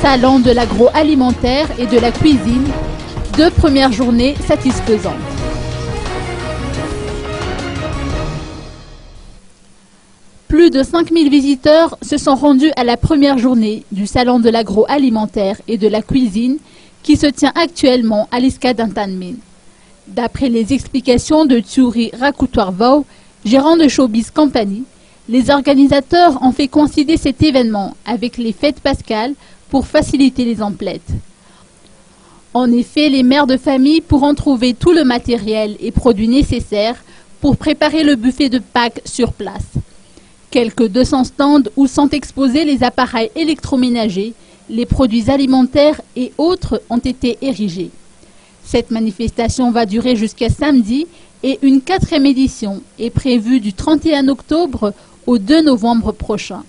Salon de l'agroalimentaire et de la cuisine, 2 premières journées satisfaisantes. Plus de 5000 visiteurs se sont rendus à la première journée du Salon de l'agroalimentaire et de la cuisine qui se tient actuellement à l'Iska d'Antanmin. D'après les explications de Tsuri Rakutoirvau, gérant de Showbiz Company, les organisateurs ont fait coïncider cet événement avec les fêtes pascales pour faciliter les emplettes. En effet, les mères de famille pourront trouver tout le matériel et produits nécessaires pour préparer le buffet de Pâques sur place. Quelques 200 stands où sont exposés les appareils électroménagers, les produits alimentaires et autres ont été érigés. Cette manifestation va durer jusqu'à samedi et une 4e édition est prévue du 31 octobre au 2 novembre prochain.